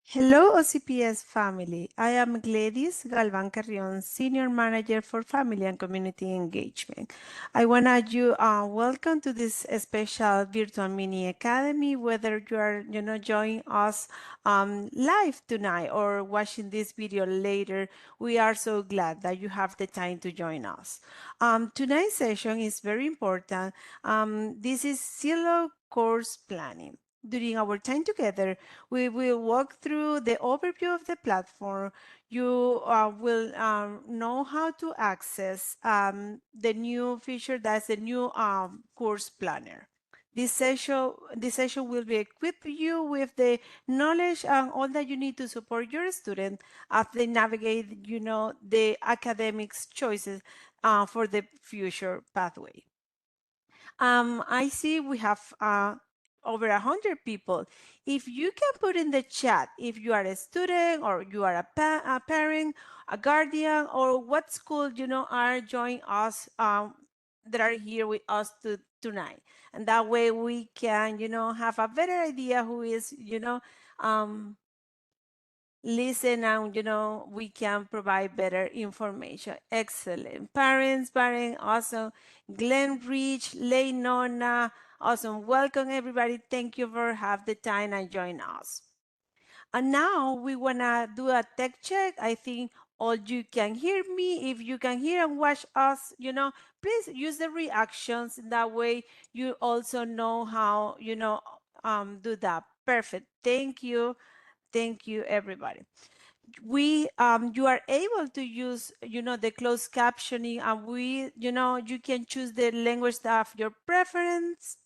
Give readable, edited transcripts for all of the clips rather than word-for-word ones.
Hello, OCPS family. I am Gladys Galvan Carrion, Senior Manager for Family and Community Engagement. I want to welcome to this special virtual mini academy, whether you are, joining us live tonight or watching this video later. We are so glad that you have the time to join us. Tonight's session is very important. This is Xello course planning. During our time together, we will walk through the overview of the platform. You will know how to access the new feature that's the new course planner. This session will be equip you with the knowledge and all that you need to support your student as they navigate, the academics choices for the future pathway. I see we have over 100 people. If you can put in the chat, if you are a student or you are a parent, a guardian, or what school are joining us that are here with us tonight, and that way we can have a better idea who is um, listen and we can provide better information. Excellent. Parents, awesome. Glenn Rich, Leynona, awesome. Welcome everybody. Thank you for have the time and join us. And now we wanna do a tech check. I think all you can hear me. If you can hear and watch us, please use the reactions. That way you also know how, do that. Perfect. Thank you. Thank you, everybody. You are able to use the closed captioning, and you can choose the language of your preference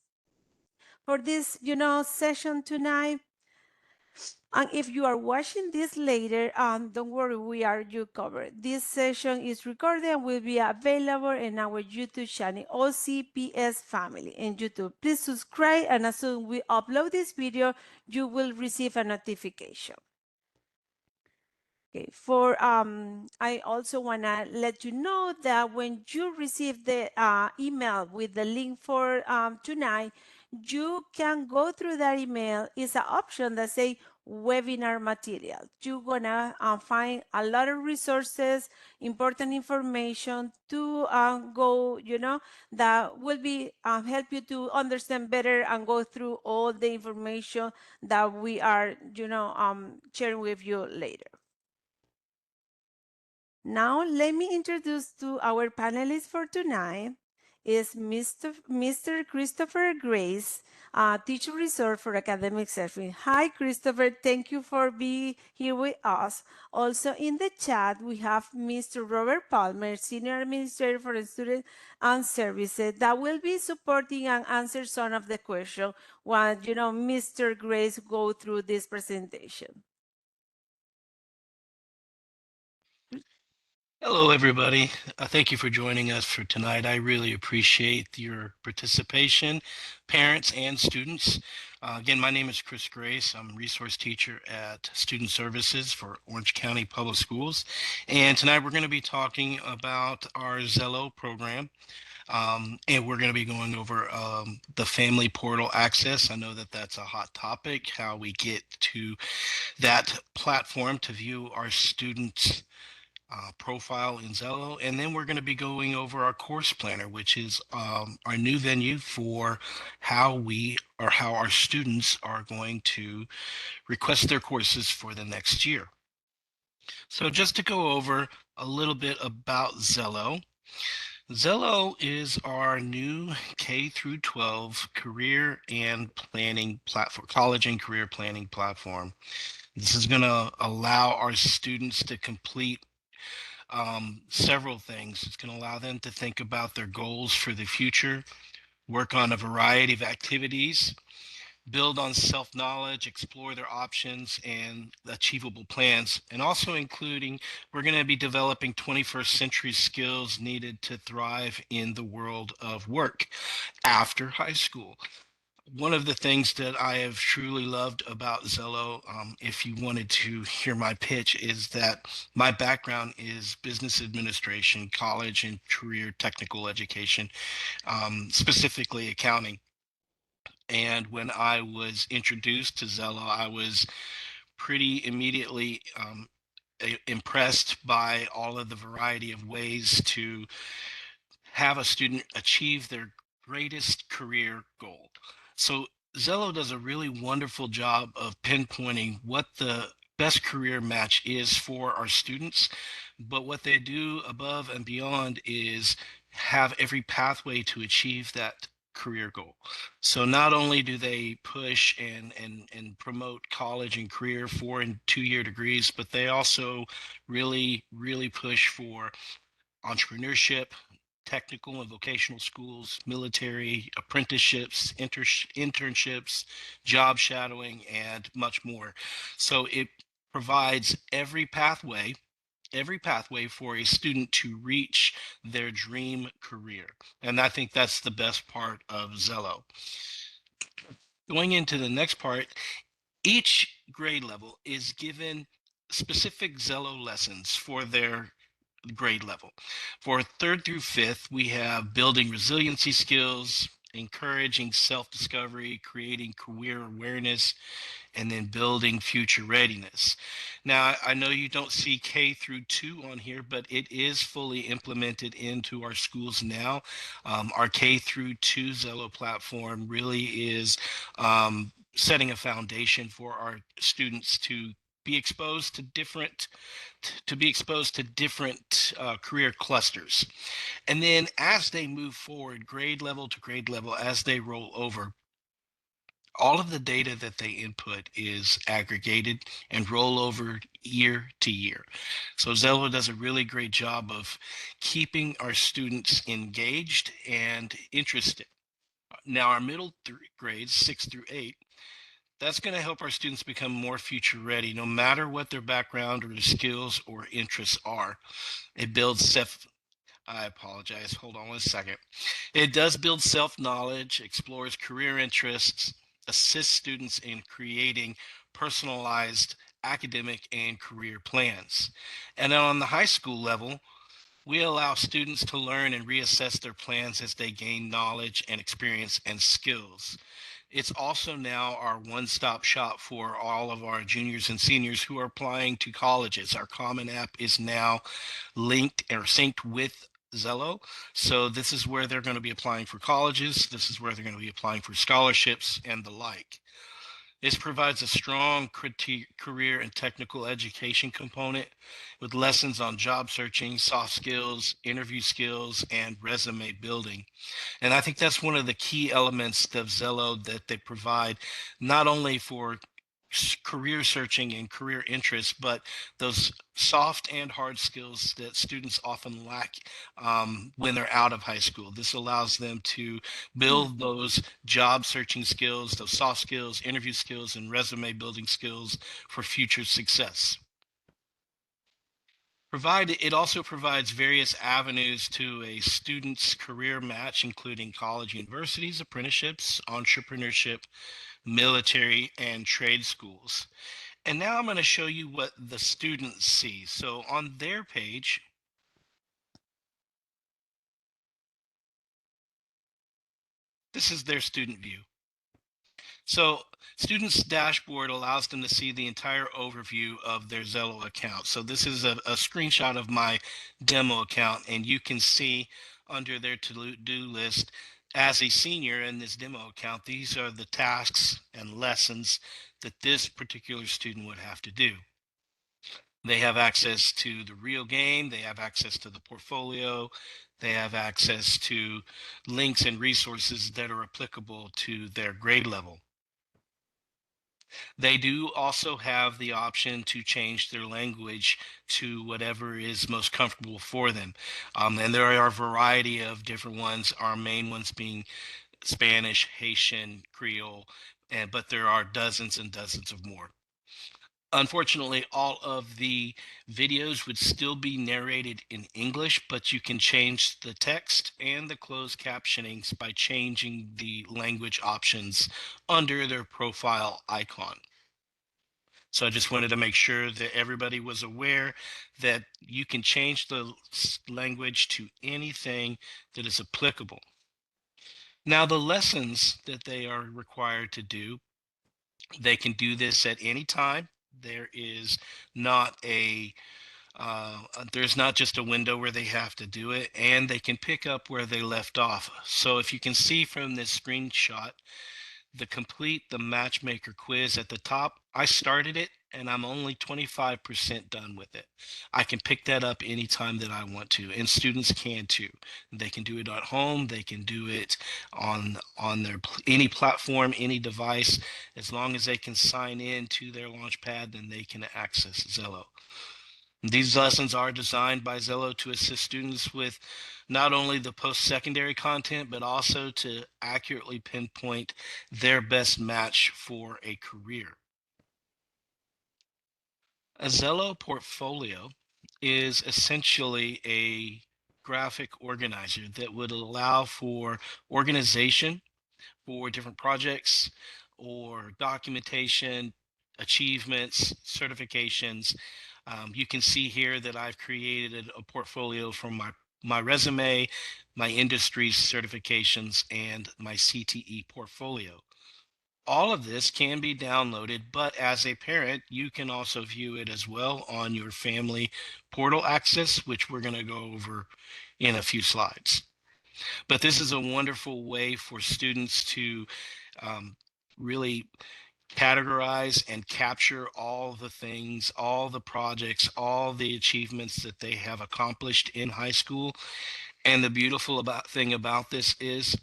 for this session tonight. And if you are watching this later, don't worry, we are you covered. This session is recorded and will be available in our YouTube channel, OCPS Family in YouTube. Please subscribe, and as soon as we upload this video, you will receive a notification. Okay, I also want to let you know that when you receive the email with the link for tonight, you can go through that email. It's an option that say webinar material. You're gonna find a lot of resources, important information to go, that will be help you to understand better and go through all the information that we are, sharing with you later. Now, let me introduce to our panelists for tonight is Mr. Christopher Grace, Teacher Resource for Academic Surfing. Hi, Christopher. Thank you for being here with us. Also in the chat, we have Mr. Robert Palmer, Senior Administrator for Student and Services, that will be supporting and answer some of the questions while, Mr. Grace go through this presentation. Hello, everybody. Thank you for joining us for tonight. I really appreciate your participation, parents and students. Again, my name is Chris Grace. I'm a resource teacher at Student Services for Orange County Public Schools. And tonight we're going to be talking about our Xello program. And we're going to be going over the family portal access. I know that that's a hot topic, how we get to that platform to view our students' profile in Xello, and then we're going to be going over our course planner, which is our new venue for how our students are going to request their courses for the next year. So just to go over a little bit about Xello. Xello is our new K through 12 career and planning platform, college and career planning platform. This is going to allow our students to complete several things. It's going to allow them to think about their goals for the future, work on a variety of activities, build on self-knowledge, explore their options and achievable plans, and also including, we're going to be developing 21st century skills needed to thrive in the world of work after high school. One of the things that I have truly loved about Xello, if you wanted to hear my pitch, is that my background is business administration, college and career technical education, specifically accounting. And when I was introduced to Xello, I was pretty immediately impressed by all of the variety of ways to have a student achieve their greatest career goal. So Xello does a really wonderful job of pinpointing what the best career match is for our students. But what they do above and beyond is have every pathway to achieve that career goal. So not only do they push and promote college and career 4 and 2 year degrees, but they also really push for entrepreneurship, technical and vocational schools, military, apprenticeships, internships, job shadowing, and much more. So it provides every pathway for a student to reach their dream career. And I think that's the best part of Xello. Going into the next part, each grade level is given specific Xello lessons for their grade level. For third through fifth, we have building resiliency skills, encouraging self discovery, creating career awareness, and then building future readiness. Now, I know you don't see K through 2 on here, but it is fully implemented into our schools now. Our K through 2 Xello platform really is setting a foundation for our students be exposed to different career clusters. And then as they move forward, grade level to grade level, as they roll over, all of the data that they input is aggregated and roll over year to year. So Xello does a really great job of keeping our students engaged and interested. Now, our middle grades, 6 through 8, that's going to help our students become more future ready, no matter what their background or their skills or interests are. It builds I apologize. Hold on 1 second. It does build self-knowledge, explores career interests, assists students in creating personalized academic and career plans. And then on the high school level, we allow students to learn and reassess their plans as they gain knowledge and experience and skills. It's also now our one-stop shop for all of our juniors and seniors who are applying to colleges. Our Common App is now linked or synced with Xello. So this is where they're going to be applying for colleges. This is where they're going to be applying for scholarships and the like. This provides a strong career and technical education component with lessons on job searching, soft skills, interview skills, and resume building. And I think that's one of the key elements of Xello that they provide, not only for career searching and career interests, but those soft and hard skills that students often lack when they're out of high school. This allows them to build those job searching skills, those soft skills, interview skills, and resume building skills for future success. It also provides various avenues to a student's career match, including college, universities, apprenticeships, entrepreneurship, military, and trade schools. And now I'm going to show you what the students see. So on their page, this is their student view. So students dashboard allows them to see the entire overview of their Xello account. So this is a screenshot of my demo account, and you can see under their to-do list, as a senior in this demo account, these are the tasks and lessons that this particular student would have to do. They have access to the real game. They have access to the portfolio. They have access to links and resources that are applicable to their grade level. They do also have the option to change their language to whatever is most comfortable for them. And there are a variety of different ones, our main ones being Spanish, Haitian, Creole, but there are dozens and dozens of more. Unfortunately, all of the videos would still be narrated in English, but you can change the text and the closed captionings by changing the language options under their profile icon. So I just wanted to make sure that everybody was aware that you can change the language to anything that is applicable. Now, the lessons that they are required to do, they can do this at any time there is not a there's not just a window where they have to do it, and they can pick up where they left off. So if you can see from this screenshot, the matchmaker quiz at the top, I started it and I'm only 25% done with it. I can pick that up anytime that I want to, and students can too. They can do it at home, they can do it on their any platform, any device. As long as they can sign in to their Launchpad, then they can access Xello. These lessons are designed by Xello to assist students with not only the post-secondary content, but also to accurately pinpoint their best match for a career. A Xello portfolio is essentially a graphic organizer that would allow for organization for different projects or documentation, achievements, certifications. You can see here that I've created a portfolio from my resume, my industry certifications, and my CTE portfolio. All of this can be downloaded, but as a parent, you can also view it as well on your family portal access, which we're going to go over in a few slides. But this is a wonderful way for students to um, really categorize and capture all the things, all the projects, all the achievements that they have accomplished in high school. And the beautiful thing about this is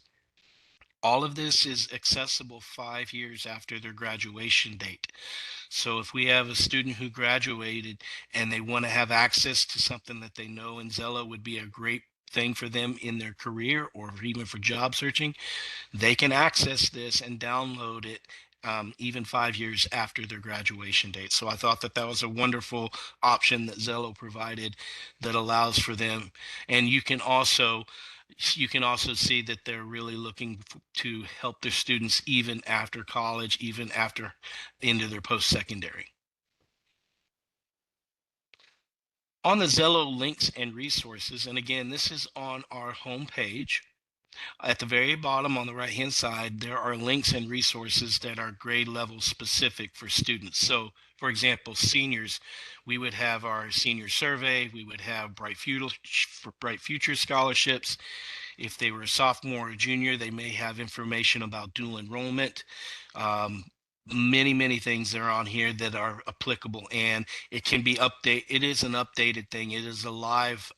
all of this is accessible 5 years after their graduation date. So if we have a student who graduated and they want to have access to something that they know in Xello would be a great thing for them in their career or even for job searching, they can access this and download it even 5 years after their graduation date. So I thought that that was a wonderful option that Xello provided that allows for them. And you can also see that they're really looking to help their students even after college, even after into their post-secondary. On the Xello links and resources, and again, this is on our homepage. At the very bottom on the right hand side, there are links and resources that are grade level specific for students. So, for example, seniors, we would have our senior survey, we would have Bright Future scholarships. If they were a sophomore or junior, they may have information about dual enrollment. Um, many things that are on here that are applicable, and it can be it is an updated thing. It is a live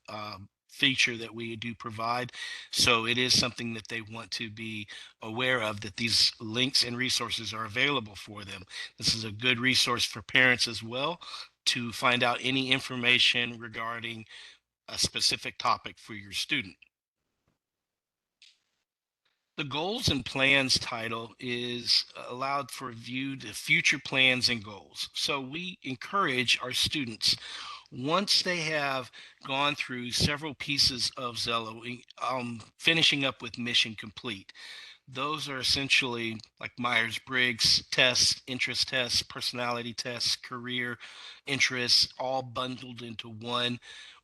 feature that we do provide, so it is something that they want to be aware of, that these links and resources are available for them. This is a good resource for parents as well to find out any information regarding a specific topic for your student. The goals and plans title is allowed for view to future plans and goals. So we encourage our students, once they have gone through several pieces of Xello, finishing up with mission complete. Those are essentially like Myers-Briggs tests, interest tests, personality tests, career interests, all bundled into one,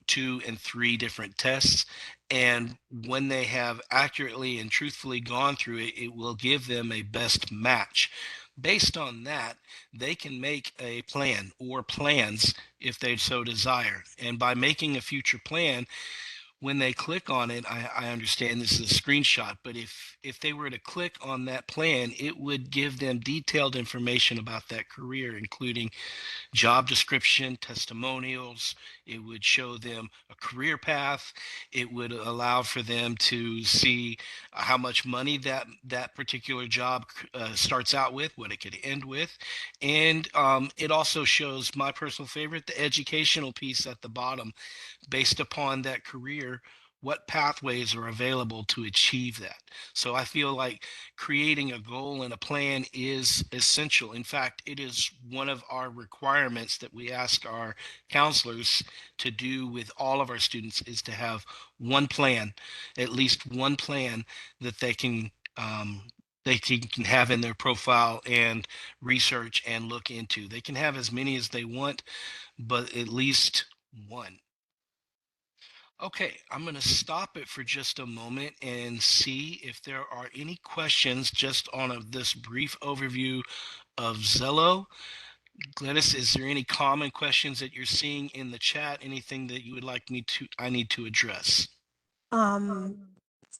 two, and three different tests. And when they have accurately and truthfully gone through it, it will give them a best match. Based on that, they can make a plan or plans if they so desire. And by making a future plan, when they click on it, I understand this is a screenshot, but if they were to click on that plan, it would give them detailed information about that career, including job description, testimonials. It would show them a career path. It would allow for them to see how much money that particular job starts out with, what it could end with. And it also shows my personal favorite, the educational piece at the bottom. Based upon that career, what pathways are available to achieve that. So I feel like creating a goal and a plan is essential. In fact, it is one of our requirements that we ask our counselors to do with all of our students, is to have one plan, at least one plan that they can have in their profile and research and look into. They can have as many as they want, but at least one. Okay, I'm going to stop it for just a moment and see if there are any questions just on this brief overview of Xello. Gladys, is there any common questions that you're seeing in the chat? Anything that you would like I need to address? Um,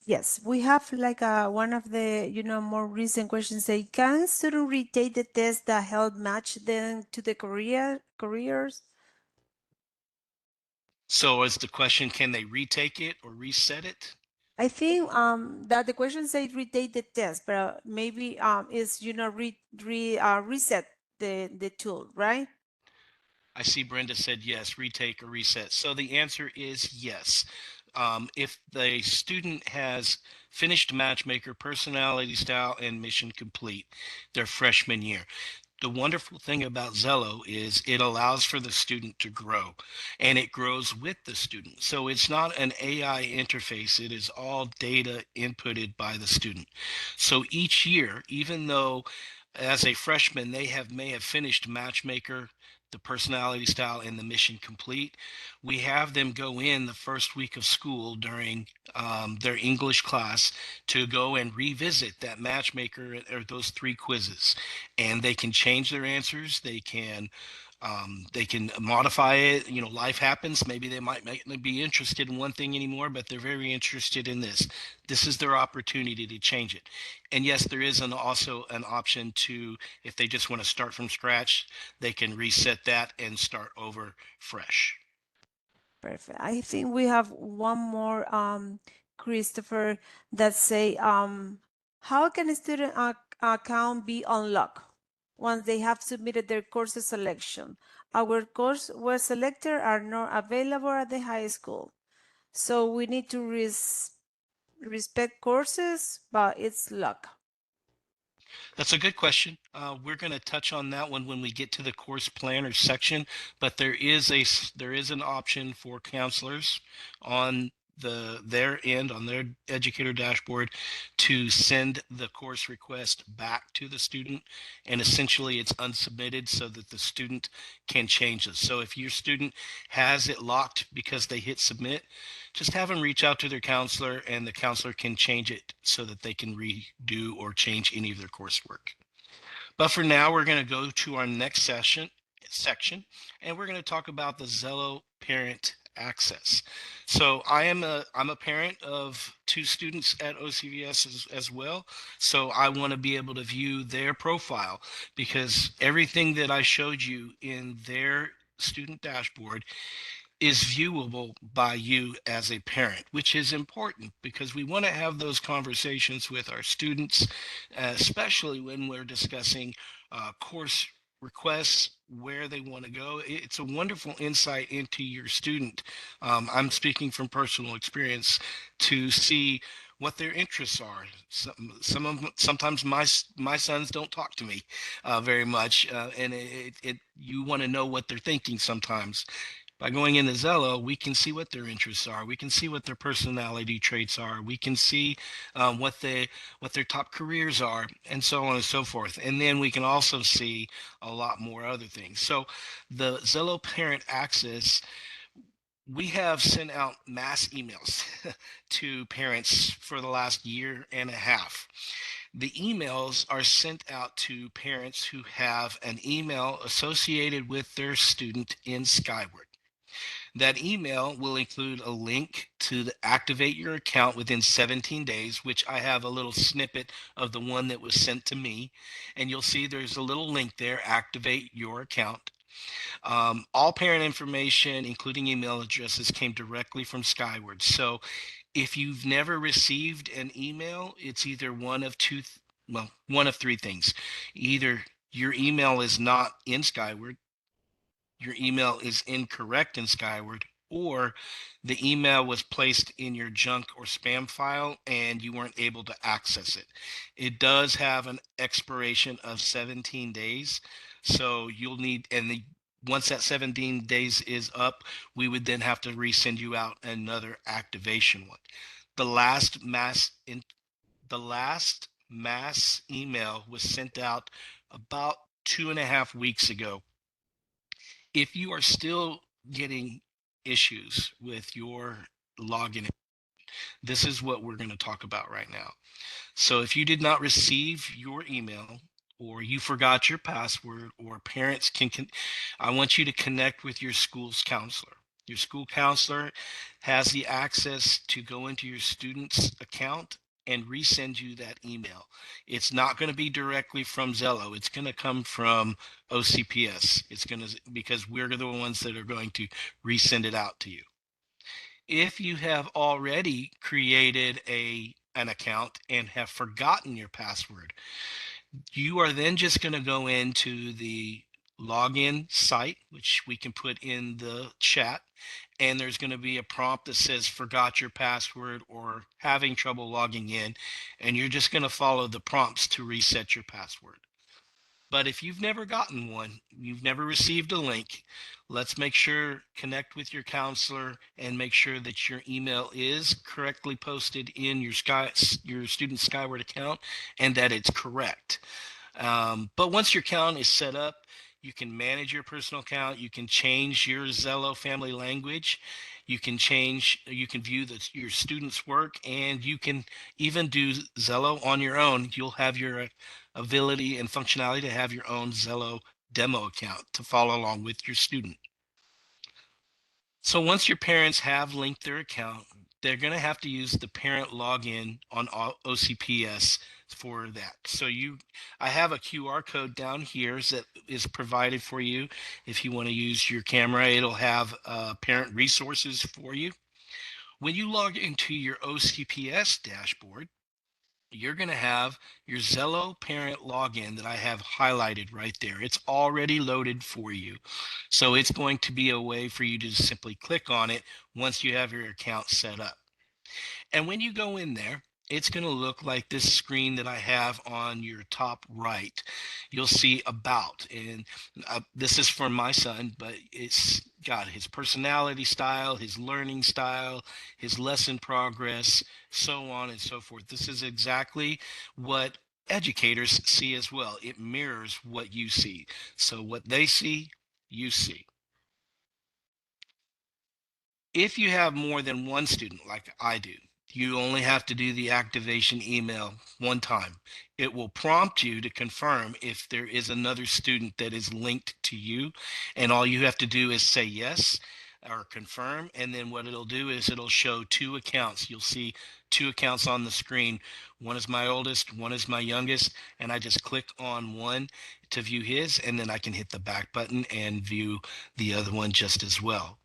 yes, we have like one of the more recent questions say, can student retake the test that help match them to the careers? So is the question, can they retake it or reset it? I think that the question says retake the test, but maybe is reset the tool, right? I see Brenda said yes, retake or reset. So the answer is yes. If the student has finished Matchmaker, Personality Style, and Mission Complete their freshman year, the wonderful thing about Xello is it allows for the student to grow, and it grows with the student. So it's not an AI interface, it is all data inputted by the student. So each year, even though as a freshman may have finished Matchmaker, the Personality Style, and the Mission Complete, we have them go in the first week of school during their English class to go and revisit that Matchmaker or those three quizzes, and they can change their answers. They can modify it. You know, life happens. Maybe they might not be interested in one thing anymore, but they're very interested in this. This is their opportunity to change it. And yes, there is also an option to, if they just want to start from scratch, they can reset that and start over fresh. Perfect. I think we have one more, Christopher, that say, how can a student account be unlocked once they have submitted their course selection? Our course was selected are not available at the high school. So we need to respect courses, but it's locked. That's a good question. We're going to touch on that one when we get to the course planner section, but there is an option for counselors on their end on their educator dashboard to send the course request back to the student, and essentially it's unsubmitted so that the student can change it. So if your student has it locked because they hit submit, just have them reach out to their counselor, and the counselor can change it so that they can redo or change any of their coursework. But for now, we're going to go to our next section, and we're going to talk about the Xello parent access. So I'm a parent of two students at OCVS as well. So I want to be able to view their profile, because everything that I showed you in their student dashboard is viewable by you as a parent, which is important because we want to have those conversations with our students, especially when we're discussing course requests, where they want to go. It's a wonderful insight into your student. I'm speaking from personal experience to see what their interests are. Sometimes my sons don't talk to me very much, and you want to know what they're thinking sometimes. By going into Xello, we can see what their interests are. We can see what their personality traits are. We can see what their top careers are, and so on and so forth. And then we can also see a lot more other things. So, the Xello Parent Access, we have sent out mass emails to parents for the last year and a half. The emails are sent out to parents who have an email associated with their student in Skyward. That email will include a link to activate your account within 17 days, which I have a little snippet of the one that was sent to me. And you'll see there's a little link there, activate your account. All parent information, including email addresses, came directly from Skyward. So if you've never received an email, it's either one of three things. Either your email is not in Skyward, your email is incorrect in Skyward, or the email was placed in your junk or spam file and you weren't able to access it. It does have an expiration of 17 days. So you'll need, once that 17 days is up, we would then have to resend you out another activation one. The last mass in the last mass email was sent out about 2.5 weeks ago. If you are still getting issues with your login, this is what we're going to talk about right now. So if you did not receive your email, or you forgot your password, or parents I want you to connect with your school's counselor. Your school counselor has the access to go into your student's account and resend you that email. It's not going to be directly from Xello. It's going to come from OCPS. It's going to, because we're the ones that are going to resend it out to you. If you have already created an account and have forgotten your password, you are then just going to go into the login site, which we can put in the chat, and there's going to be a prompt that says forgot your password or having trouble logging in, and you're just going to follow the prompts to reset your password. But if you've never gotten one, you've never received a link, let's make sure, connect with your counselor and make sure that your email is correctly posted in your student Skyward account and that it's correct. But once your account is set up, you can manage your personal account. You can change your Xello family language. You can view your students' work, and you can even do Xello on your own. You'll have your ability and functionality to have your own Xello demo account to follow along with your student. So once your parents have linked their account, they're going to have to use the parent login on OCPS for that. So I have a QR code down here that is provided for you. If you want to use your camera, it'll have parent resources for you. When you log into your OCPS dashboard, you're going to have your Xello parent login that I have highlighted right there. It's already loaded for you. So it's going to be a way for you to simply click on it once you have your account set up. And when you go in there, it's going to look like this screen that I have on your top right. You'll see about, and this is for my son, but it's got his personality style, his learning style, his lesson progress, so on and so forth. This is exactly what educators see as well. It mirrors what you see. So what they see, you see. If you have more than one student, like I do, you only have to do the activation email one time. It will prompt you to confirm if there is another student that is linked to you. And all you have to do is say yes or confirm. And then what it'll do is it'll show two accounts. You'll see two accounts on the screen. One is my oldest, one is my youngest. And I just click on one to view his, and then I can hit the back button and view the other one just as well.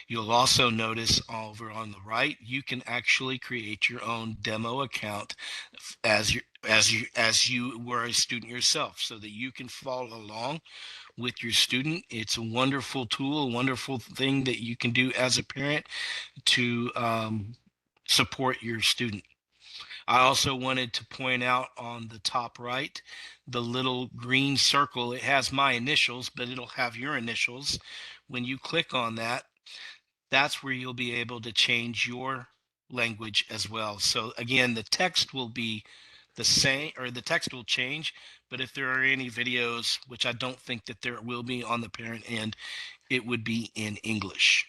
You'll also notice over on the right, you can actually create your own demo account as you were a student yourself, so that you can follow along with your student. It's a wonderful tool, a wonderful thing that you can do as a parent to support your student. I also wanted to point out on the top right, the little green circle. It has my initials, but it'll have your initials. When you click on that, that's where you'll be able to change your language as well. So again, the text will be the same, or the text will change, but if there are any videos, which I don't think that there will be on the parent end, it would be in English.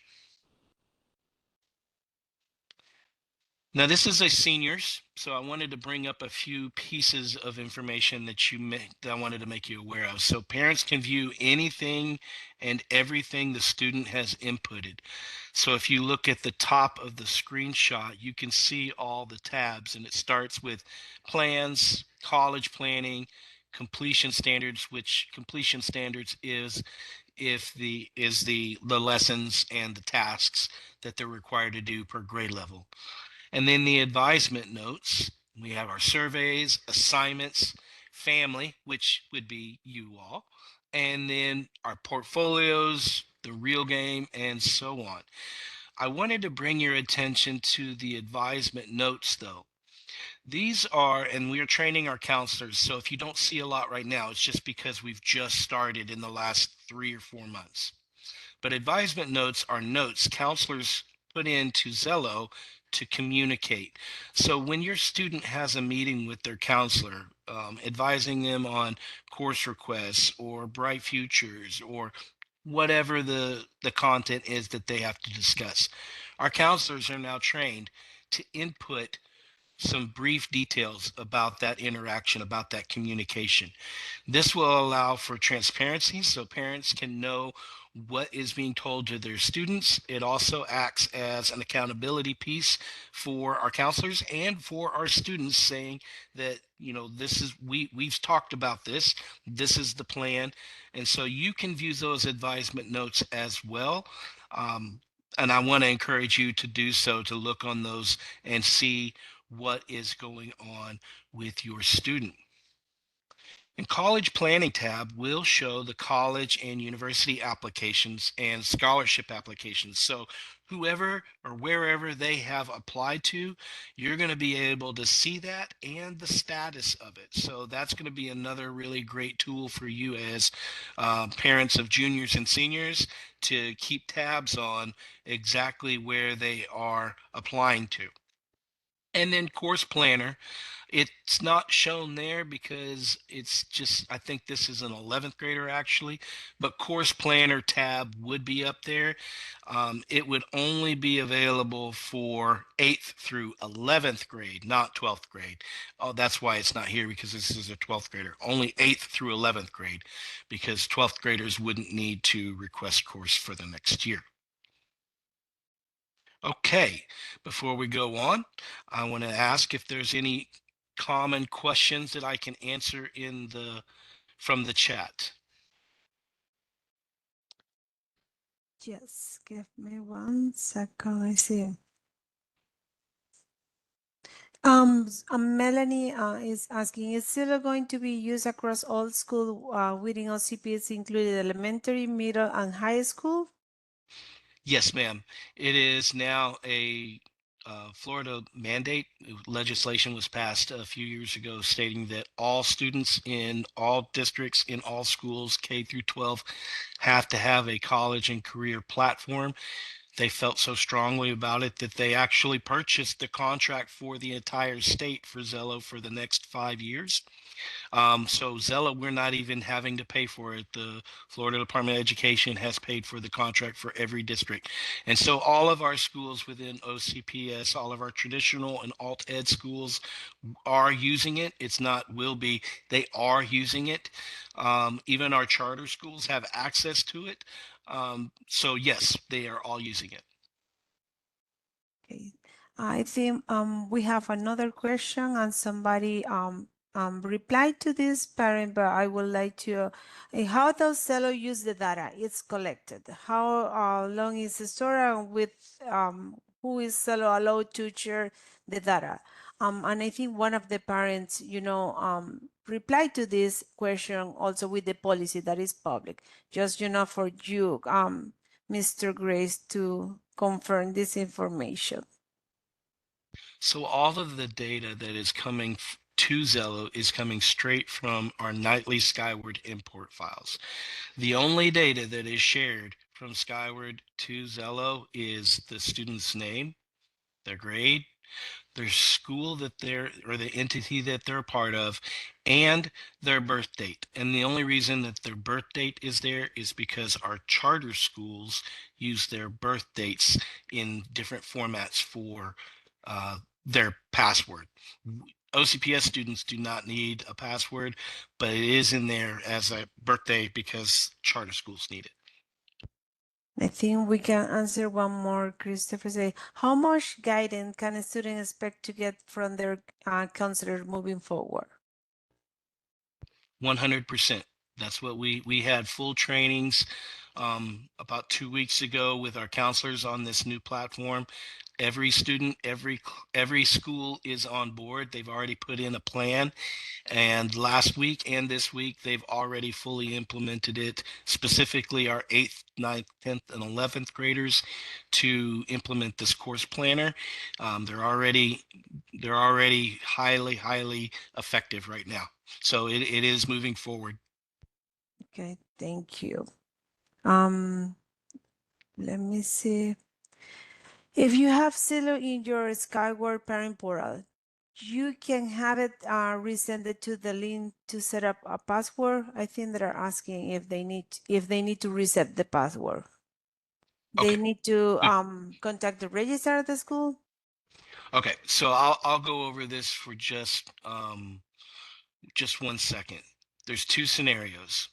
Now, this is a seniors, so I wanted to bring up a few pieces of information that I wanted to make you aware of. So parents can view anything and everything the student has inputted. So if you look at the top of the screenshot, you can see all the tabs, and it starts with plans, college planning, completion standards, which completion standards is the lessons and the tasks that they're required to do per grade level. And then the advisement notes, we have our surveys, assignments, family, which would be you all, and then our portfolios, the real game, and so on. I wanted to bring your attention to the advisement notes, though. These are, and we are training our counselors. So if you don't see a lot right now, it's just because we've just started in the last 3 or 4 months. But advisement notes are notes counselors put into Xello to communicate. So when your student has a meeting with their counselor, advising them on course requests or bright futures or whatever the content is that they have to discuss, our counselors are now trained to input some brief details about that interaction, about that communication. This will allow for transparency so parents can know what is being told to their students. It also acts as an accountability piece for our counselors and for our students, saying that, this is, we've talked about this, this is the plan. And so you can view those advisement notes as well. And I want to encourage you to do so, to look on those and see what is going on with your student. And College Planning tab will show the college and university applications and scholarship applications. So whoever or wherever they have applied to, you're going to be able to see that and the status of it. So that's going to be another really great tool for you as parents of juniors and seniors to keep tabs on exactly where they are applying to. And then Course Planner, it's not shown there because it's just, I think this is an 11th grader actually, but Course Planner tab would be up there. It would only be available for 8th through 11th grade, not 12th grade. Oh, that's why it's not here, because this is a 12th grader. Only 8th through 11th grade, because 12th graders wouldn't need to request course for the next year. Okay, before we go on, I want to ask if there's any common questions that I can answer from the chat. Yes, give me 1 second. I see. Melanie is asking, is Xello going to be used across all school within OCPS, included elementary, middle, and high school? Yes, ma'am. It is now a Florida mandate. Legislation was passed a few years ago stating that all students in all districts, in all schools, K through 12, have to have a college and career platform. They felt so strongly about it that they actually purchased the contract for the entire state for Xello for the next 5 years. So Xello, we're not even having to pay for it. The Florida Department of Education has paid for the contract for every district. And so all of our schools within OCPS, all of our traditional and alt ed schools are using it. It's not will be, they are using it. Even our charter schools have access to it. So yes, they are all using it. Okay. I think we have another question, and somebody replied to this parent, but I would like to, how does Xello use the data it's collected? How long is the story, and with who is Xello allowed to share the data? And I think one of the parents, replied to this question also with the policy that is public, just, for you, Mr. Grace, to confirm this information. So all of the data that is coming to Xello is coming straight from our nightly Skyward import files. The only data that is shared from Skyward to Xello is the student's name, their grade, their school that they're, or the entity that they're a part of, and their birth date. And the only reason that their birth date is there is because our charter schools use their birth dates in different formats for their password. OCPS students do not need a password, but it is in there as a birthday because charter schools need it. I think we can answer one more. Christopher say, how much guidance can a student expect to get from their counselor moving forward? 100%. That's what we had full trainings about 2 weeks ago with our counselors on this new platform. Every student, every school is on board. They've already put in a plan, and last week and this week they've already fully implemented it, specifically our 8th, 9th, 10th, and 11th graders to implement this course planner. They're already highly effective right now. So it is moving forward. Okay, thank you. Um, Let me see. If you have Xello in your Skyward parent portal, you can have it resend it to the link to set up a password. I think they're asking if they need to reset the password. They Okay. need to contact the registrar at the school. Okay, so I'll go over this for just 1 second. There's two scenarios.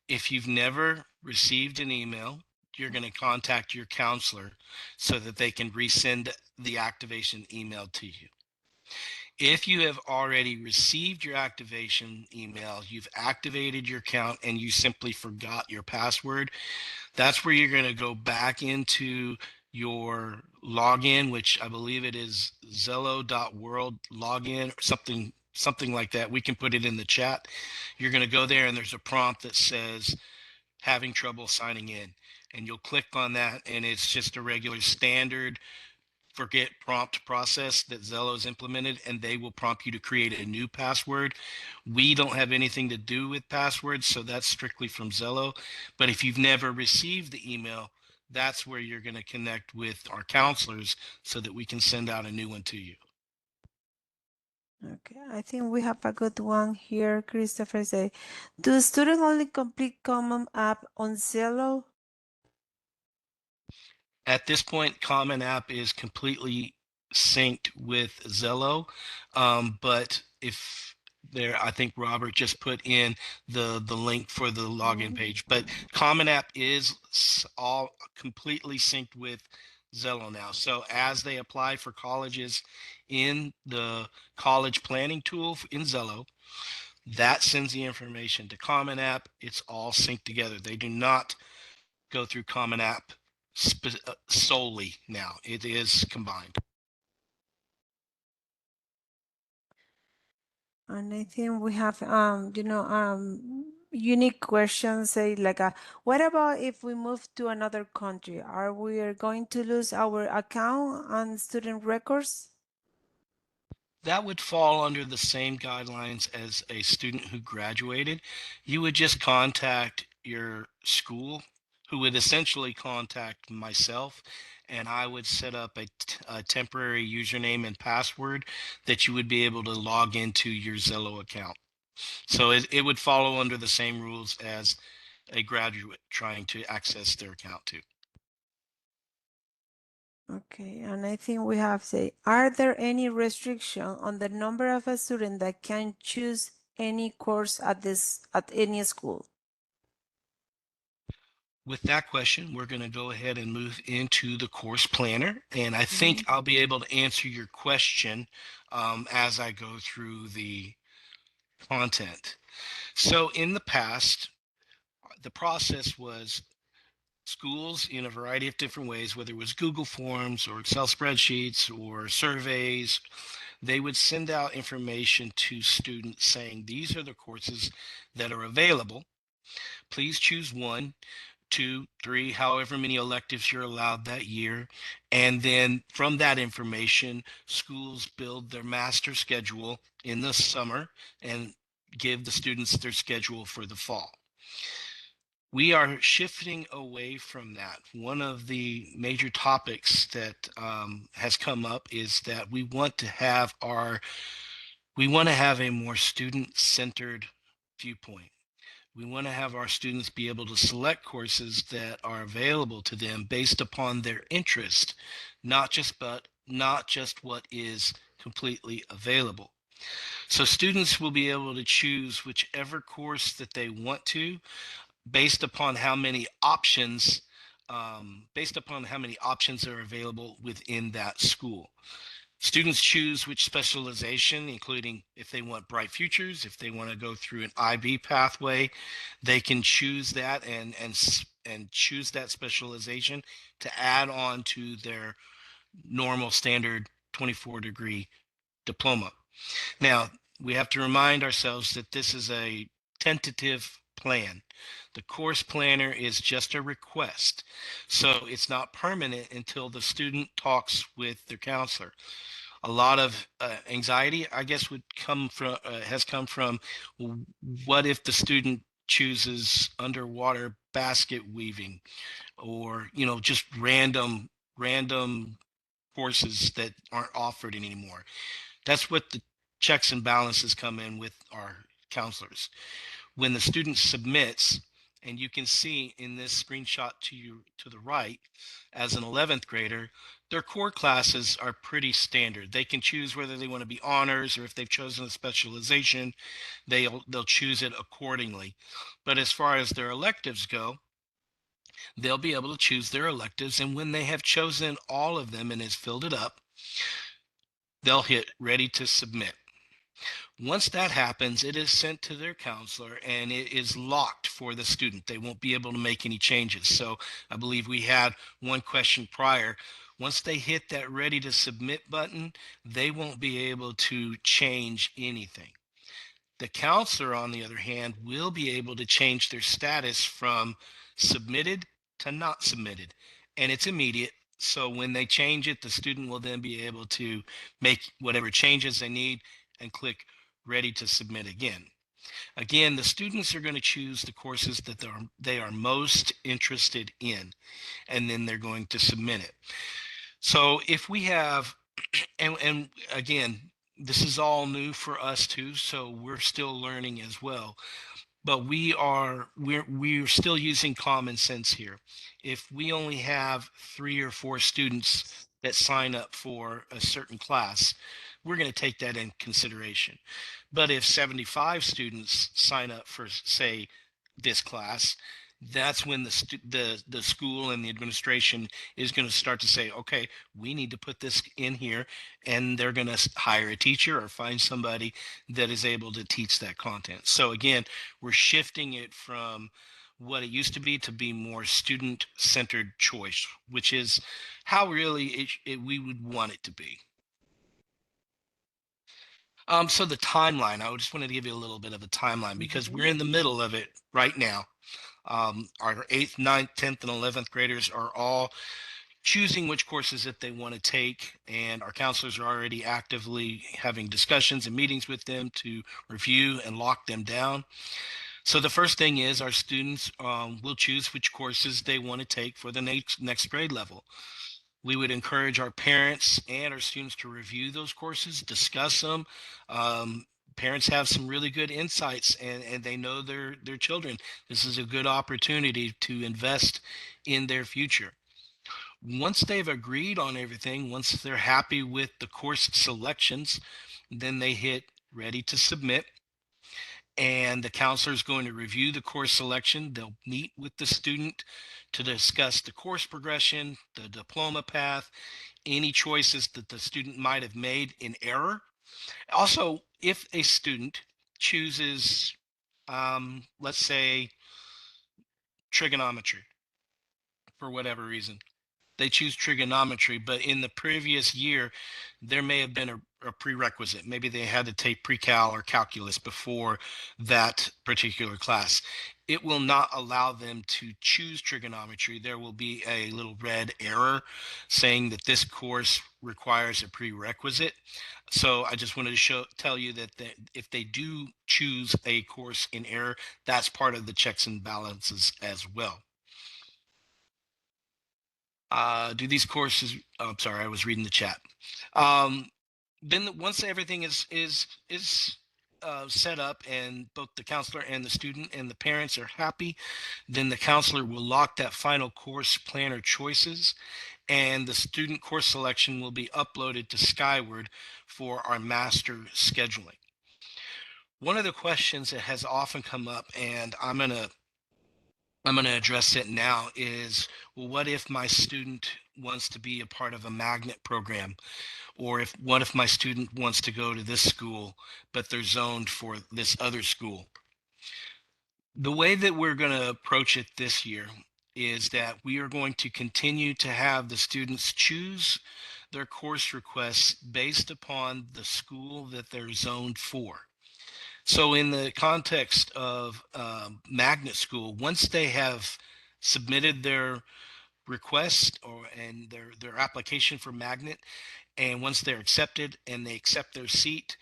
If you've never received an email, you're going to contact your counselor so that they can resend the activation email to you. If you have already received your activation email, you've activated your account and you simply forgot your password, that's where you're going to go back into your login, which I believe it is Xello.world login or something like that. We can put it in the chat. You're going to go there and there's a prompt that says having trouble signing in, and you'll click on that, and it's just a regular standard forget prompt process that Xello's implemented, and they will prompt you to create a new password. We don't have anything to do with passwords, so that's strictly from Xello. But if you've never received the email, that's where you're going to connect with our counselors so that we can send out a new one to you. Okay, I think we have a good one here. Christopher say, do students only complete Common App on Xello? At this point, Common App is completely synced with Xello, but if there, I think Robert just put in the link for the login page. But Common App is all completely synced with Xello now. So as they apply for colleges in the college planning tool in Xello, that sends the information to Common App. It's all synced together. They do not go through Common App solely now. It is combined. And I think we have, unique questions. Say like, what about if we move to another country? Are we going to lose our account and student records? That would fall under the same guidelines as a student who graduated. You would just contact your school, who would essentially contact myself, and I would set up a temporary username and password that you would be able to log into your Xello account. So it would follow under the same rules as a graduate trying to access their account too. Okay, and I think we have say, are there any restriction on the number of a student that can choose any course at any school? With that question, we're going to go ahead and move into the course planner. And I think I'll be able to answer your question as I go through the content. So in the past, the process was schools in a variety of different ways, whether it was Google Forms or Excel spreadsheets or surveys, they would send out information to students saying, these are the courses that are available. Please choose one, two, three, however many electives you're allowed that year. And then from that information, schools build their master schedule in the summer and give the students their schedule for the fall. We are shifting away from that. One of the major topics that has come up is that we want to have a more student-centered viewpoint. We want to have our students be able to select courses that are available to them based upon their interest, not just what is completely available. So students will be able to choose whichever course that they want to based upon how many options are available within that school. Students choose which specialization, including if they want bright futures, if they want to go through an IB pathway, they can choose that and choose that specialization to add on to their normal standard 24-degree diploma. Now, we have to remind ourselves that this is a tentative plan. The course planner is just a request. So it's not permanent until the student talks with their counselor. A lot of anxiety, I guess, has come from what if the student chooses underwater basket weaving or just random courses that aren't offered anymore. That's what the checks and balances come in with our counselors. When the student submits, And you can see in this screenshot to the right, as an 11th grader, their core classes are pretty standard. They can choose whether they want to be honors, or if they've chosen a specialization, they'll choose it accordingly. But as far as their electives go, they'll be able to choose their electives, and when they have chosen all of them and has filled it up, they'll hit ready to submit. Once that happens, it is sent to their counselor and it is locked for the student. They won't be able to make any changes. So I believe we had one question prior. Once they hit that ready to submit button, they won't be able to change anything. The counselor, on the other hand, will be able to change their status from submitted to not submitted, and it's immediate. So when they change it, the student will then be able to make whatever changes they need and click ready to submit again. Again, the students are going to choose the courses that they are most interested in, and then they're going to submit it. So if we have, and again, this is all new for us too, so we're still learning as well. But we're still using common sense here. If we only have 3 or 4 students that sign up for a certain class, we're going to take that in consideration. But if 75 students sign up for, say, this class, that's when the school and the administration is going to start to say, okay, we need to put this in here, and they're going to hire a teacher or find somebody that is able to teach that content. So again, we're shifting it from what it used to be more student-centered choice, which is how really we would want it to be. So the timeline, I just wanted to give you a little bit of a timeline because we're in the middle of it right now. Our 8th, 9th, 10th, and 11th graders are all choosing which courses that they want to take, and our counselors are already actively having discussions and meetings with them to review and lock them down. So the first thing is our students will choose which courses they want to take for the next grade level. We would encourage our parents and our students to review those courses, discuss them. Parents have some really good insights, and they know their children. This is a good opportunity to invest in their future. Once they've agreed on everything, once they're happy with the course selections, then they hit ready to submit, and the counselor is going to review the course selection. They'll meet with the student to discuss the course progression, the diploma path, any choices that the student might have made in error. Also, if a student chooses, let's say, trigonometry for whatever reason, they choose trigonometry, but in the previous year, there may have been a prerequisite. Maybe they had to take pre-cal or calculus before that particular class. It will not allow them to choose trigonometry. There will be a little red error saying that this course requires a prerequisite. So I just wanted to tell you that if they do choose a course in error, that's part of the checks and balances as well. Do these courses? Oh, I'm sorry, I was reading the chat. Um, then once everything is set up, and both the counselor and the student and the parents are happy, then the counselor will lock that final course planner choices, and the student course selection will be uploaded to Skyward for our master scheduling. One of the questions that has often come up, and I'm gonna address it now, is, well, what if my student wants to be a part of a magnet program? Or what if my student wants to go to this school, but they're zoned for this other school? The way that we're going to approach it this year is that we are going to continue to have the students choose their course requests based upon the school that they're zoned for. So in the context of magnet school, once they have submitted their request and their application for magnet, and once they're accepted and they accept their seat,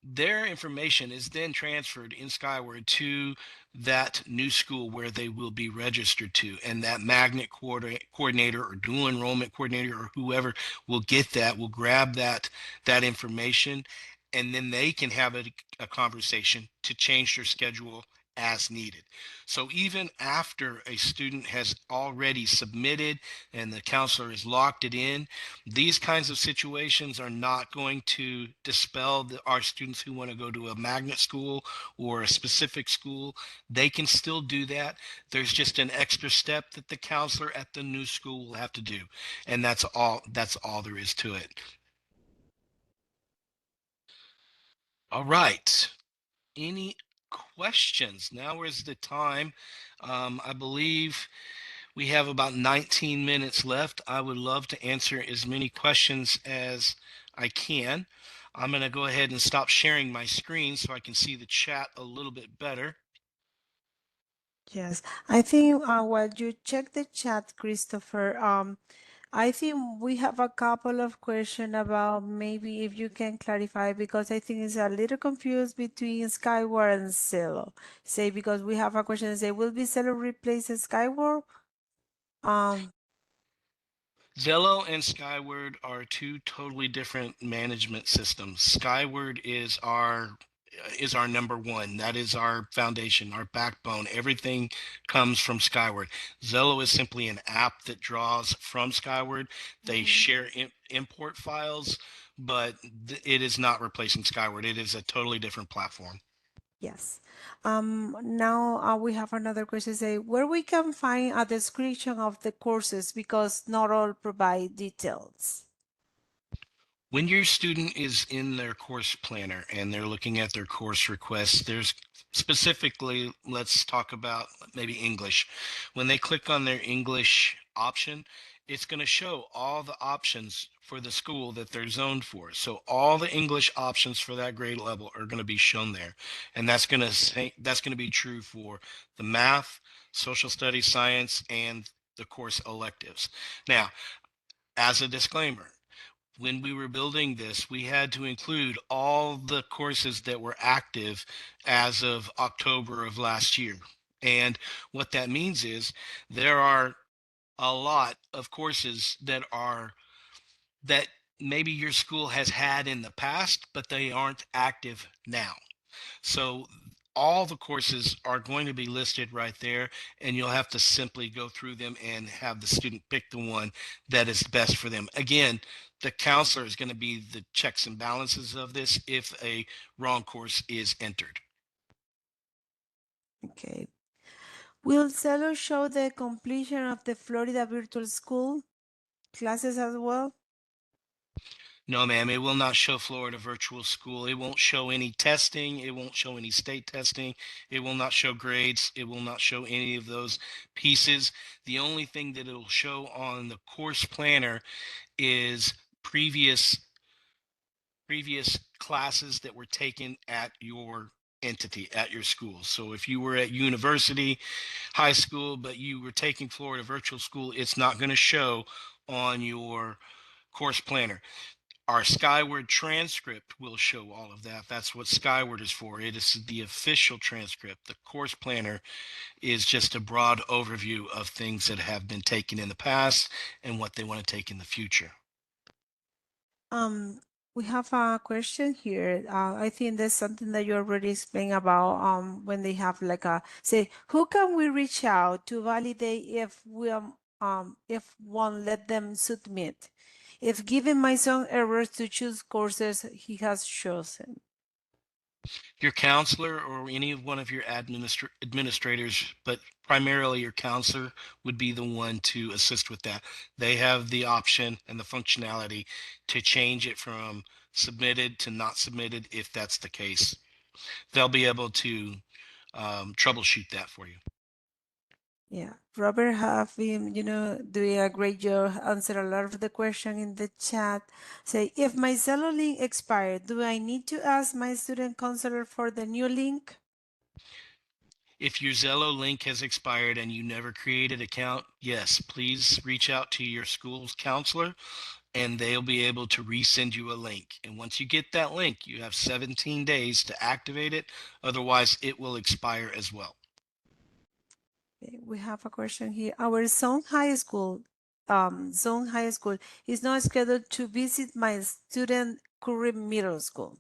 their information is then transferred in Skyward to that new school where they will be registered to. And that magnet coordinator or dual enrollment coordinator or whoever will get that, will grab that information, and then they can have a conversation to change their schedule as needed. So even after a student has already submitted and the counselor has locked it in, these kinds of situations are not going to dispel our students who want to go to a magnet school or a specific school. They can still do that. There's just an extra step that the counselor at the new school will have to do. And that's all there is to it. All right. Any questions? Now is the time. I believe we have about 19 minutes left. I would love to answer as many questions as I can. I'm going to go ahead and stop sharing my screen so I can see the chat a little bit better. Yes, I think while you check the chat, Christopher, I think we have a couple of questions about maybe if you can clarify because I think it's a little confused between Skyward and Xello. Say because we have a question that say, will be Xello replace Skyward? Um, Xello and Skyward are two totally different management systems. Skyward is our number one. That is our foundation, our backbone. Everything comes from Skyward. Xello is simply an app that draws from Skyward. They mhm. share import files, but it is not replacing Skyward. It is a totally different platform. Yes. Now we have another question say where we can find a description of the courses because not all provide details. When your student is in their course planner and they're looking at their course requests, there's specifically, let's talk about maybe English. When they click on their English option, it's going to show all the options for the school that they're zoned for. So all the English options for that grade level are going to be shown there. And that's going to be true for the math, social studies, science, and the course electives. Now, as a disclaimer, when we were building this, we had to include all the courses that were active as of October of last year. And what that means is there are a lot of courses that maybe your school has had in the past, but they aren't active now. So all the courses are going to be listed right there, and you'll have to simply go through them and have the student pick the one that is best for them. Again, the counselor is going to be the checks and balances of this if a wrong course is entered. Okay. Will Zello show the completion of the Florida Virtual School classes as well? No, ma'am, it will not show Florida Virtual School. It won't show any testing. It won't show any state testing. It will not show grades. It will not show any of those pieces. The only thing that it'll show on the course planner is previous previous classes that were taken at your entity, at your school. So if you were at university, high school, but you were taking Florida Virtual School, it's not going to show on your course planner. Our Skyward transcript will show all of that. That's what Skyward is for. It is the official transcript. The course planner is just a broad overview of things that have been taken in the past and what they want to take in the future. Um, we have a question here. I think there's something that you already explained about when they have like a say, who can we reach out to validate if one let them submit? If given my son errors to choose courses he has chosen. Your counselor or any of one of your administrators, but primarily your counselor would be the one to assist with that. They have the option and the functionality to change it from submitted to not submitted if that's the case. They'll be able to troubleshoot that for you. Yeah, Robert have been, doing a great job, answer a lot of the question in the chat. Say, if my Zello link expired, do I need to ask my student counselor for the new link? If your Xello link has expired and you never created an account, yes, please reach out to your school's counselor and they'll be able to resend you a link. And once you get that link, you have 17 days to activate it. Otherwise, it will expire as well. Okay, we have a question here. Our Zone High School is not scheduled to visit my student current middle school.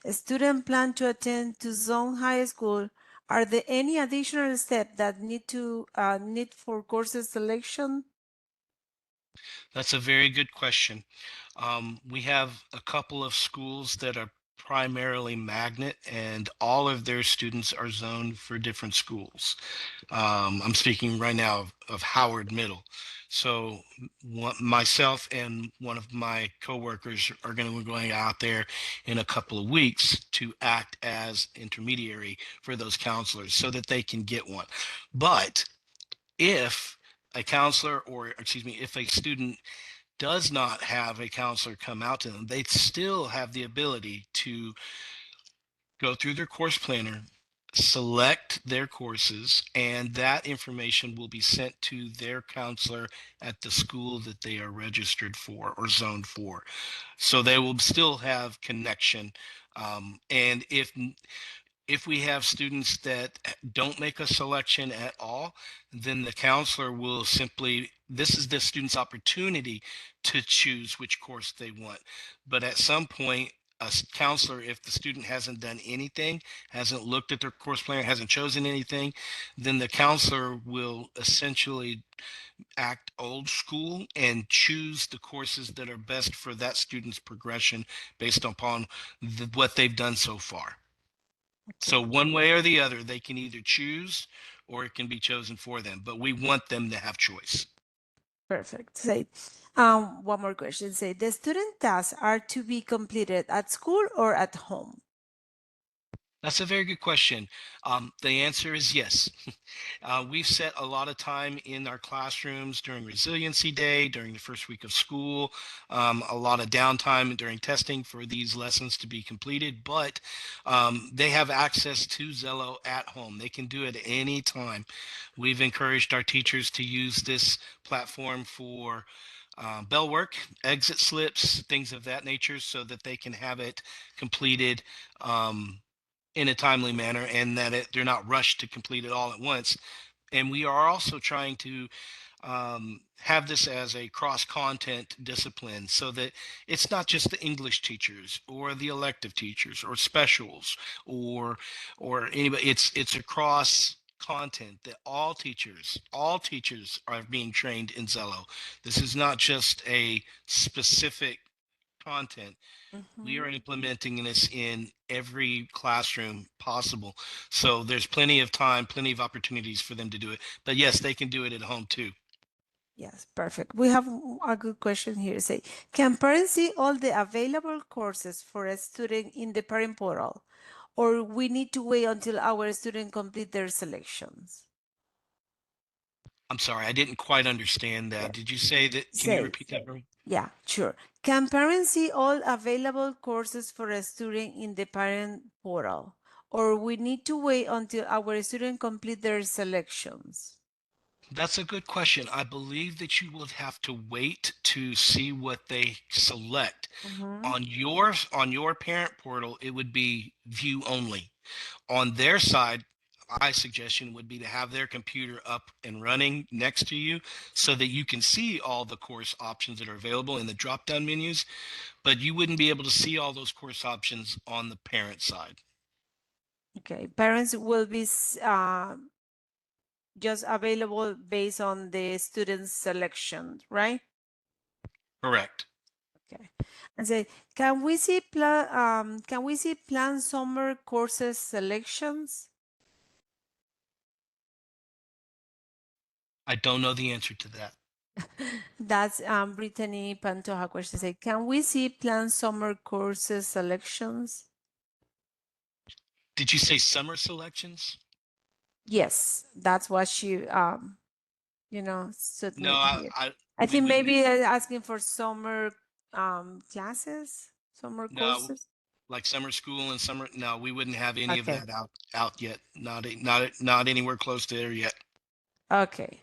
A student plan to attend to Zone High School. Are there any additional steps that need for courses selection? That's a very good question. We have a couple of schools that are primarily magnet, and all of their students are zoned for different schools. I'm speaking right now of Howard Middle. So myself and one of my coworkers are going to be going out there in a couple of weeks to act as intermediary for those counselors so that they can get one. But if a counselor, or excuse me, if a student does not have a counselor come out to them, they still have the ability to go through their course planner, select their courses, and that information will be sent to their counselor at the school that they are registered for or zoned for. So they will still have connection. And if we have students that don't make a selection at all, then the counselor will simply, this is the student's opportunity to choose which course they want. But at some point, counselor, if the student hasn't done anything, hasn't looked at their course plan, hasn't chosen anything, then the counselor will essentially act old school and choose the courses that are best for that student's progression based upon what they've done so far. So Okay, one way or the other, they can either choose or it can be chosen for them, but we want them to have choice. perfect. Say, one more question. Say, the student tasks are to be completed at school or at home? That's a very good question. The answer is yes. We've set a lot of time in our classrooms during Resiliency Day, during the first week of school, a lot of downtime during testing for these lessons to be completed, but they have access to Xello at home. They can do it any time. We've encouraged our teachers to use this platform for bell work, exit slips, things of that nature, so that they can have it completed in a timely manner, and that they're not rushed to complete it all at once. And we are also trying to have this as a cross content discipline so that it's not just the English teachers or the elective teachers or specials or anybody. It's across content that all teachers are being trained in Xello. This is not just a specific content. We Mhm. are implementing this in every classroom possible. So there's plenty of time, plenty of opportunities for them to do it. But yes, they can do it at home too. Yes, perfect. We have a good question here. Say, can parents see all the available courses for a student in the parent portal, or we need to wait until our student complete their selections? I'm sorry, I didn't quite understand Yeah. that. Did you say that? Can you Say, repeat that for me? yeah, sure. Can parents see all available courses for a student in the parent portal, or we need to wait until our student complete their selections? That's a good question. I believe that you would have to wait to see what they select. Mm-hmm. On your parent portal, it would be view only. On their side, my suggestion would be to have their computer up and running next to you so that you can see all the course options that are available in the drop down menus, but you wouldn't be able to see all those course options on the parent side. Okay, parents will be just available based on the student's selection, right? Correct. Okay. And say, can we see planned summer courses selections? I don't know the answer to that. That's Brittany Pantoja question. Say, can we see planned summer courses selections? Did you say summer selections? Yes, that's what she No, submit here. I we think wouldn't. maybe they're asking for summer classes, summer No, courses. like summer school and summer. No, we wouldn't have any of Okay. that out yet. Not anywhere close to there yet. Okay.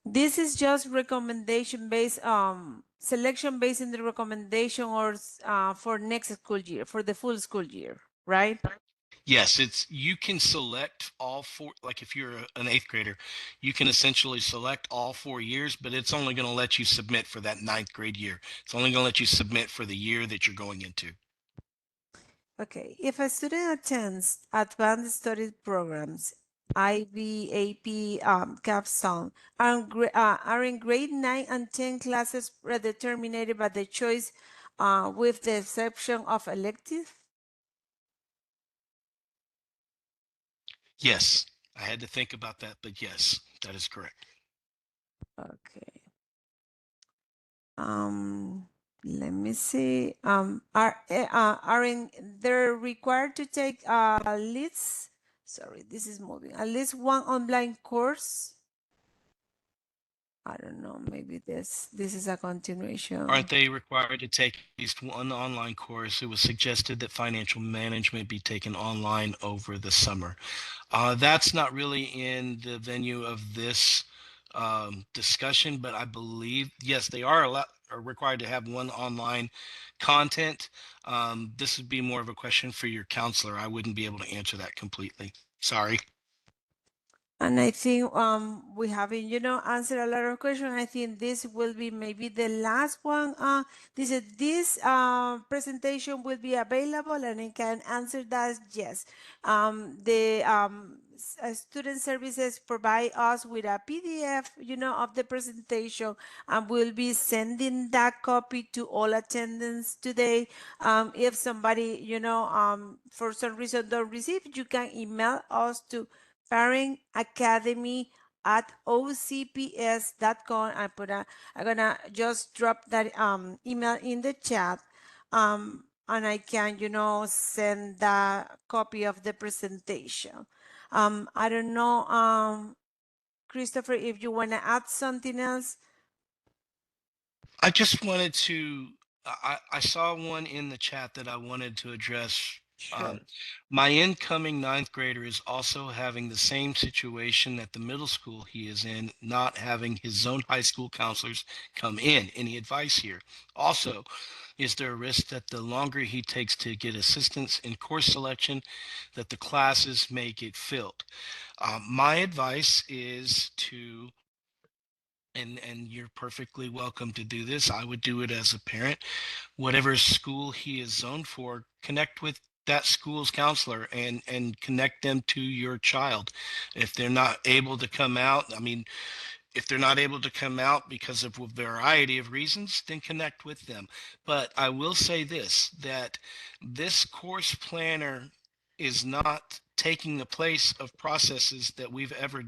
This is just recommendation based selection based in the recommendation or for next school year, for the full school year, right? Yes, it's you can select all four. Like if you're an eighth grader, you can essentially select all 4 years, but it's only going to let you submit for that ninth grade year. It's only going to let you submit for the year that you're going into. Okay, if a student attends advanced study programs, IB, AP, capstone, are in grade 9 and 10 classes predetermined by the choice with the exception of elective? Yes, I had to think about that, but yes, that is correct. Okay. Um, Let me see. Are in they're required to take at least, sorry, this is moving, at least one online course? I don't know, maybe this is a Aren't continuation. they required to take at least one online course? It was suggested that financial management be taken online over the summer. That's not really in the venue of this discussion, but I believe, yes, they are required to have one online content. This would be more of a question for your counselor. I wouldn't be able to answer that completely. Sorry. And I think we haven't, answered a lot of questions. I think this will be maybe the last one. This presentation will be available, and I can answer that yes. The student services provide us with a PDF, of the presentation, and we'll be sending that copy to all attendants today. If somebody, for some reason don't receive, you can email us to parentacademy@ocps.com. I'm gonna just drop that email in the chat. And I can, send the copy of the presentation. I don't know, Christopher, if you want to add something else. I just wanted to, I saw one in the chat that I wanted to address. Um, Sure. my incoming ninth grader is also having the same situation at the middle school he is in, not having his own high school counselors come in. Any advice here? Also, is there a risk that the longer he takes to get assistance in course selection, that the classes may get filled? My advice is to, and you're perfectly welcome to do this. I would do it as a parent. Whatever school he is zoned for, connect with that school's counselor and connect them to your child. If they're not able to come out, I mean, if they're not able to come out because of a variety of reasons, then connect with them. But I will say this, that this course planner is not taking the place of processes that we've ever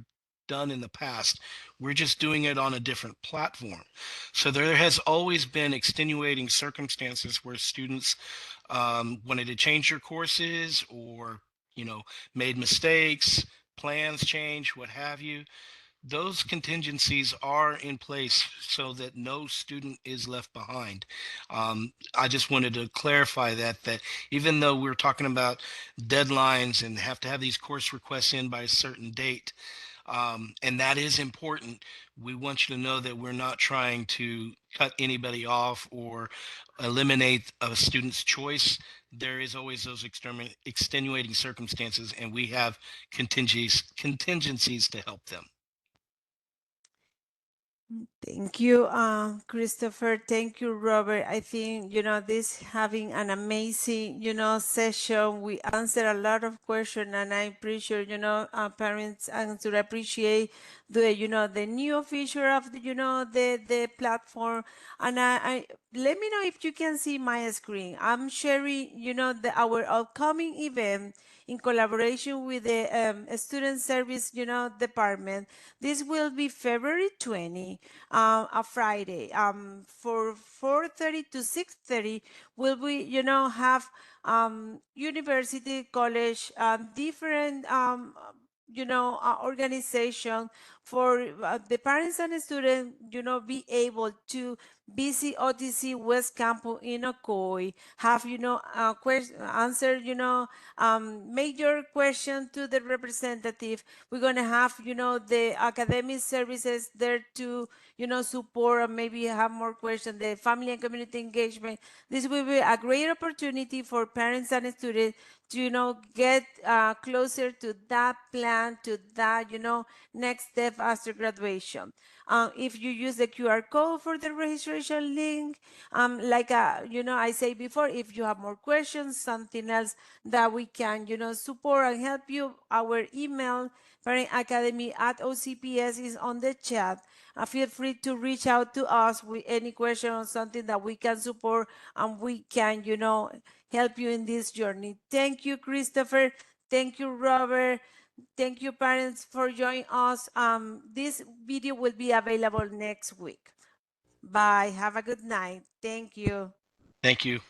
done in the past. We're just doing it on a different platform. So there has always been extenuating circumstances where students wanted to change their courses or, you know, made mistakes, plans change, what have you. Those contingencies are in place so that no student is left behind. I just wanted to clarify that even though we're talking about deadlines and have to have these course requests in by a certain date, and that is important, we want you to know that we're not trying to cut anybody off or eliminate a student's choice. There is always those extenuating circumstances, and we have contingencies to help them. Thank you, Christopher. Thank you, Robert. I think, this having an amazing, session. We answered a lot of questions, and I appreciate, parents and to appreciate the, the new feature of the, the platform. And I let me know if you can see my screen. I'm sharing, our upcoming event in collaboration with the student service, department. This will be February 20, a Friday. For 4:30 to 6:30, will we, have university, college, different organization for the parents and students, be able to visit OTC West Campus in Ocoee, have, answer, major question to the representative. We're going to have, the academic services there to, support and maybe have more questions, the family and community engagement. This will be a great opportunity for parents and students to, get closer to that plan, to that, next step after graduation. If you use the QR code for the registration, registration link. I say before, if you have more questions, something else that we can, support and help you, our email, parentacademy@ocps, is on the chat. Feel free to reach out to us with any question or something that we can support and we can, help you in this journey. Thank you, Christopher. Thank you, Robert. Thank you, parents, for joining us. This video will be available next week. Bye. Have a good night. Thank you. Thank you.